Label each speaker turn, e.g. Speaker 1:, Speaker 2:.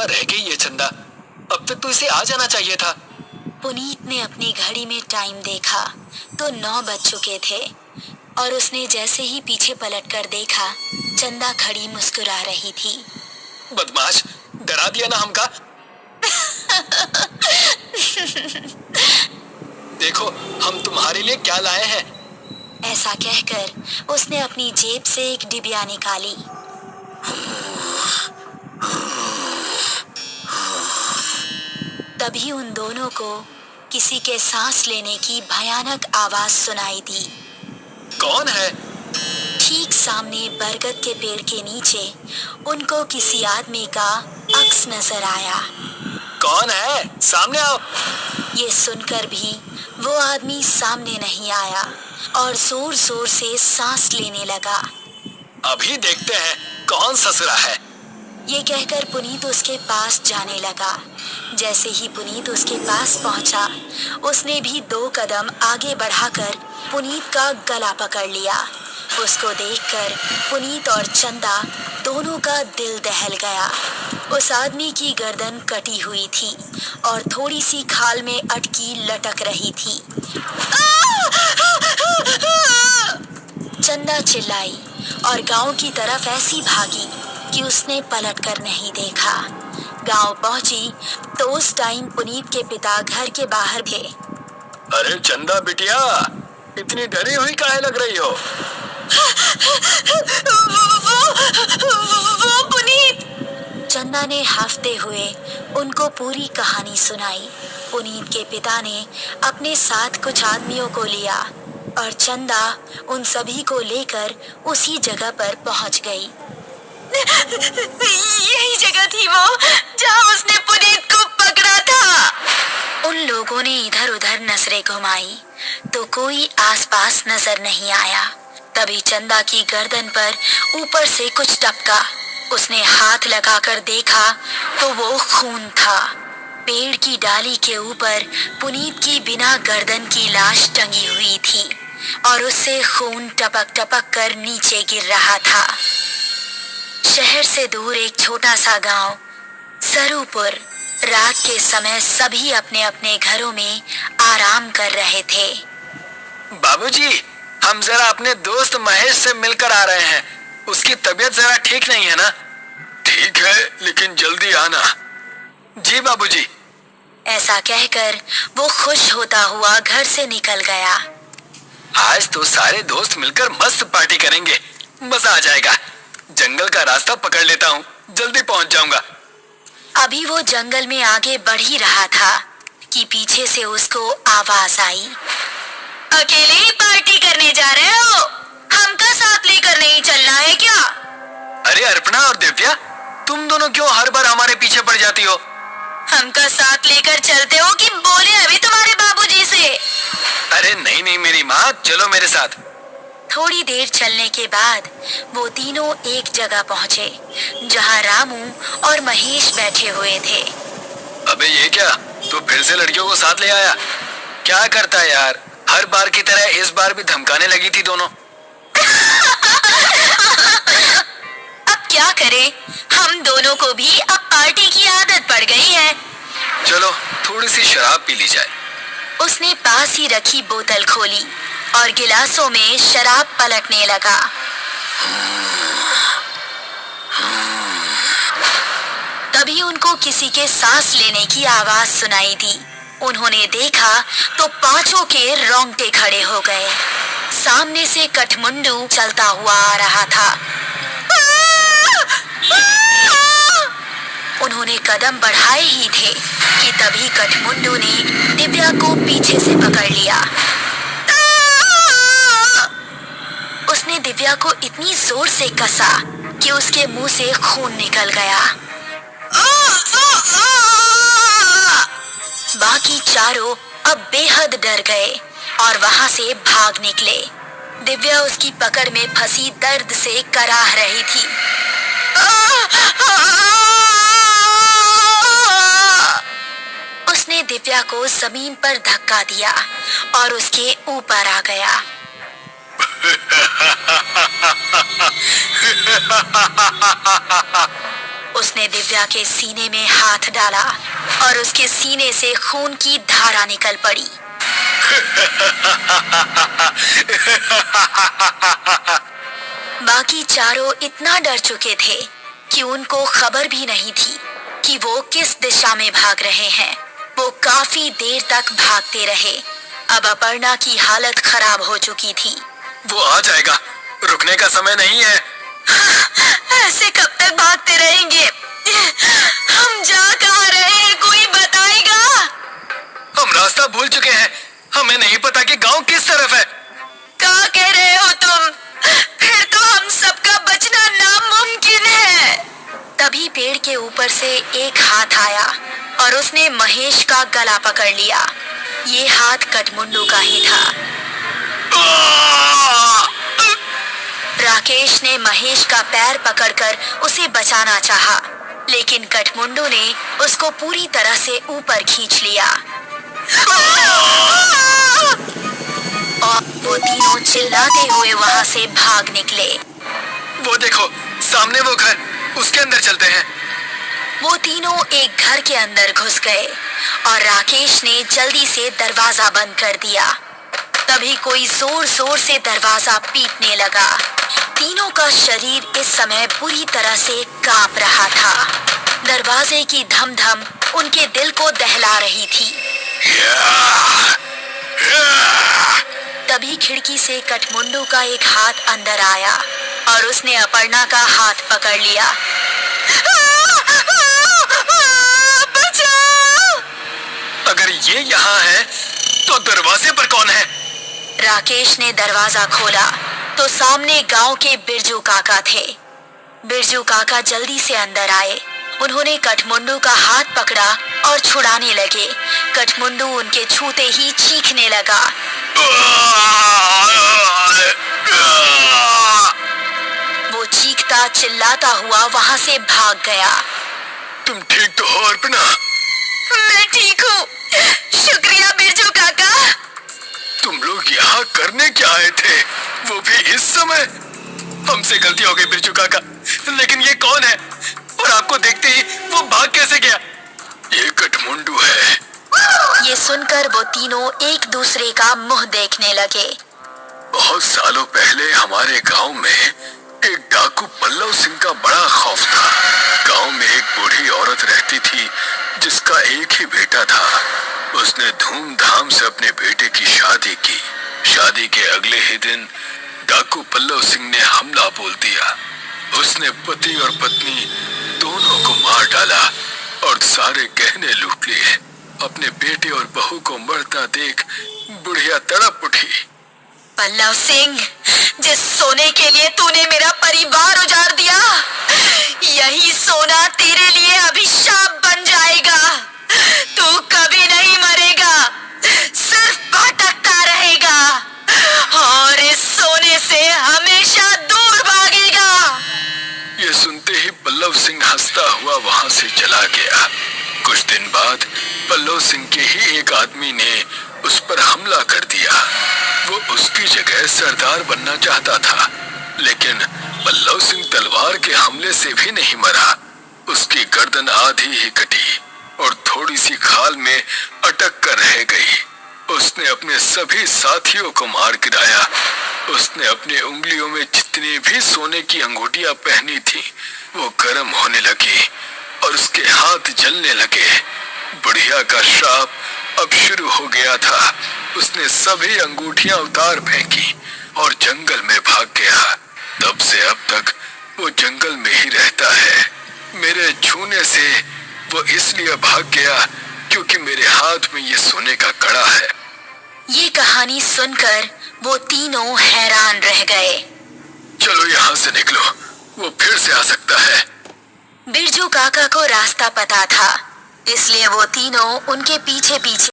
Speaker 1: कहाँ रह गई ये चंदा? अब तक तो इसे आ जाना चाहिए था।
Speaker 2: पुनीत ने अपनी घड़ी में टाइम देखा तो 9 बज चुके थे और उसने जैसे ही पीछे पलटकर देखा, चंदा खड़ी मुस्कुरा रही थी।
Speaker 1: बदमाश, डरा दिया ना हमका। देखो हम तुम्हारे लिए क्या लाए हैं।
Speaker 2: ऐसा कहकर उसने अपनी जेब से एक डिबिया निकाली। तभी उन दोनों को किसी के सांस लेने की भयानक आवाज सुनाई दी।
Speaker 1: कौन है?
Speaker 2: ठीक सामने बरगद के पेड़ के नीचे उनको किसी आदमी का अक्स नजर आया।
Speaker 1: कौन है? सामने आओ।
Speaker 2: ये सुनकर भी वो आदमी सामने नहीं आया और जोर जोर से सांस लेने लगा।
Speaker 1: अभी देखते हैं कौन ससुरा है।
Speaker 2: ये कहकर पुनीत उसके पास जाने लगा। जैसे ही पुनीत उसके पास पहुंचा, उसने भी 2 कदम आगे बढ़ाकर पुनीत का गला पकड़ लिया। उसको देखकर पुनीत और चंदा दोनों का दिल दहल गया। उस आदमी की गर्दन कटी हुई थी और थोड़ी सी खाल में अटकी लटक रही थी। चंदा चिल्लाई और गांव की तरफ ऐसी भागी कि उसने पलटकर नहीं देखा। गांव पहुंची तो उस टाइम पुनीत के पिता घर के बाहर थे।
Speaker 1: अरे चंदा बिटिया, इतनी डरी हुई काहे लग रही हो?
Speaker 2: वो पुनीत! चंदा ने हाफते हुए उनको पूरी कहानी सुनाई। पुनीत के पिता ने अपने साथ कुछ आदमियों को लिया और चंदा उन सभी को लेकर उसी जगह पर पहुंच गई। यही जगह थी वो जहां उसने पुनीत को पकड़ा था। उन लोगों ने इधर उधर नजरें घुमाई तो कोई आसपास नजर नहीं आया। तभी चंदा की गर्दन पर ऊपर से कुछ टपका। उसने हाथ लगाकर देखा तो वो खून था। पेड़ की डाली के ऊपर पुनीत की बिना गर्दन की लाश टंगी हुई थी और उससे खून टपक टपक कर नीचे गिर रहा था। शहर से दूर एक छोटा सा गांव सरूपुर। रात के समय सभी अपने अपने घरों में आराम कर रहे थे।
Speaker 1: बाबूजी, हम जरा अपने दोस्त महेश से मिलकर आ रहे हैं। उसकी तबीयत जरा ठीक नहीं है ना? ठीक है, लेकिन जल्दी आना। जी बाबूजी।
Speaker 2: ऐसा कहकर वो खुश होता हुआ घर से निकल गया।
Speaker 1: आज तो सारे दोस्त मिलकर मस्त पार्टी करेंगे, मजा आ जाएगा। जंगल का रास्ता पकड़ लेता हूँ, जल्दी पहुँच जाऊंगा।
Speaker 2: अभी वो जंगल में आगे बढ़ ही रहा था कि पीछे से उसको आवाज आई। अकेले ही पार्टी करने जा रहे हो? हमका साथ लेकर नहीं चलना है क्या?
Speaker 1: अरे अर्पणा और दिव्या, तुम दोनों क्यों हर बार हमारे पीछे पड़ जाती हो?
Speaker 2: हमका साथ लेकर चलते हो कि बोले अभी तुम्हारे बाबूजी से?
Speaker 1: अरे नहीं नहीं मेरी माँ, चलो मेरे साथ।
Speaker 2: थोड़ी देर चलने के बाद वो तीनों एक जगह पहुंचे जहां रामू और महेश बैठे हुए थे।
Speaker 1: अबे ये क्या, तू फिर से लड़कियों को साथ ले आया? क्या करता है यार, हर बार की तरह इस बार भी धमकाने लगी थी दोनों।
Speaker 2: अब क्या करें, हम दोनों को भी अब पार्टी की आदत पड़ गई है।
Speaker 1: चलो थोड़ी सी शराब पी ली जाए।
Speaker 2: उसने पास ही रखी बोतल खोली और गिलासों में शराब पलटने लगा। तभी उनको किसी के सांस लेने की आवाज सुनाई दी। उन्होंने देखा तो पांचों के रोंगटे खड़े हो गए। सामने से कठमुंडू चलता हुआ आ रहा था। उन्होंने कदम बढ़ाए ही थे कि तभी कठमुंडू ने दिव्या को पीछे से पकड़ लिया। उसने दिव्या को इतनी जोर से कसा कि उसके मुंह से खून निकल गया। बाकी चारों अब बेहद डर गए और वहां से भाग निकले। दिव्या उसकी पकड़ में फंसी दर्द से कराह रही थी। उसने दिव्या को जमीन पर धक्का दिया और उसके ऊपर आ गया। उसने दिव्या के सीने में हाथ डाला और उसके सीने से खून की धारा निकल पड़ी। बाकी चारों इतना डर चुके थे कि उनको खबर भी नहीं थी कि वो किस दिशा में भाग रहे हैं। वो काफी देर तक भागते रहे। अब अपर्णा की हालत खराब हो चुकी थी।
Speaker 1: वो आ जाएगा, रुकने का समय नहीं है।
Speaker 2: ऐसे कब तक भागते रहेंगे? हम जा कहाँ रहे हैं, कोई बताएगा?
Speaker 1: हम रास्ता भूल चुके हैं, हमें नहीं पता कि गांव किस तरफ है।
Speaker 2: क्या कह रहे हो तुम? फिर तो हम सबका बचना नामुमकिन है। तभी पेड़ के ऊपर से एक हाथ आया और उसने महेश का गला पकड़ लिया। ये हाथ कटमुंडू का ही था। राकेश ने महेश का पैर पकड़कर उसे बचाना चाहा, लेकिन कटमुंडू ने उसको पूरी तरह से ऊपर खींच लिया और वो तीनों चिल्लाते हुए वहां से भाग निकले।
Speaker 1: वो देखो, सामने वो घर, उसके अंदर चलते हैं।
Speaker 2: वो तीनों एक घर के अंदर घुस गए और राकेश ने जल्दी से दरवाजा बंद कर दिया। तभी कोई जोर जोर से दरवाजा पीटने लगा। तीनों का शरीर इस समय पूरी तरह से कांप रहा था। दरवाजे की धम धम उनके दिल को दहला रही थी। तभी खिड़की से कटमुंडू का एक हाथ अंदर आया और उसने अपर्णा का हाथ पकड़ लिया। बचाओ!
Speaker 1: अगर ये यहाँ है तो दरवाजे पर कौन है?
Speaker 2: राकेश ने दरवाजा खोला तो सामने गांव के बिरजू काका थे। बिरजू काका जल्दी से अंदर आए। उन्होंने कटमुंडू का हाथ पकड़ा और छुड़ाने लगे। कटमुंडू उनके छूते ही चीखने लगा। वो चीखता चिल्लाता हुआ वहां से भाग गया।
Speaker 1: तुम ठीक तो हो अर्पणा?
Speaker 2: मैं ठीक हूँ, शुक्रिया बिरजू काका।
Speaker 1: तुम लोग यहाँ करने क्या आए थे, वो भी इस समय? हमसे गलती हो गई बिरजू काका, लेकिन ये कौन है और आपको देखते ही वो भाग कैसे गया? ये कटमुंडू है।
Speaker 2: ये सुनकर वो तीनों एक दूसरे का मुंह देखने लगे।
Speaker 1: बहुत सालों पहले हमारे गांव में एक डाकू पल्लव सिंह का बड़ा खौफ था। गांव में एक बूढ़ी औरत रहती थी जिसका एक ही बेटा था। उसने धूमधाम से अपने बेटे की शादी की। शादी के अगले ही दिन डाकू पल्लव सिंह ने हमला बोल दिया। उसने पति और पत्नी दोनों को मार डाला और सारे गहने लूट लिए। अपने बेटे और बहू को मरता देख बुढ़िया तड़प उठी।
Speaker 2: पल्लव सिंह, जिस सोने के लिए तूने मेरा परिवार उजाड़ दिया, यही सोना तेरे लिए अभिशाप बन जाएगा। तू कभी नहीं मरेगा, सिर्फ भटकता रहेगा और इस सोने से हमेशा दूर भागेगा।
Speaker 1: ये सुनते ही पल्लव सिंह हंसता हुआ वहां से चला गया। कुछ दिन बाद पल्लव सिंह के ही एक आदमी ने उस पर हमला कर दिया। वो उसकी जगह सरदार बनना चाहता था, लेकिन पल्लव सिंह तलवार के हमले से भी नहीं मरा। उसकी गर्दन आधी ही कटी और थोड़ी सी खाल में अटक कर रह गई। उसने अपने सभी साथियों को मार गिराया। उसने अपनी उंगलियों में जितनी भी सोने की अंगूठियां पहनी थी वो गर्म होने लगी और उसके हाथ जलने लगे। बुढ़िया का श्राप अब शुरू हो गया था। उसने सभी अंगूठियां उतार फेंकी और जंगल में भाग गया। तब से अब तक वो जंगल में ही रहता है। मेरे छूने से वो इसलिए भाग गया क्योंकि मेरे हाथ में ये सोने का कड़ा है।
Speaker 2: ये कहानी सुनकर वो तीनों हैरान रह गए।
Speaker 1: चलो यहाँ से निकलो, वो फिर से आ सकता है।
Speaker 2: बिरजू काका को रास्ता पता था, इसलिए वो तीनों उनके पीछे पीछे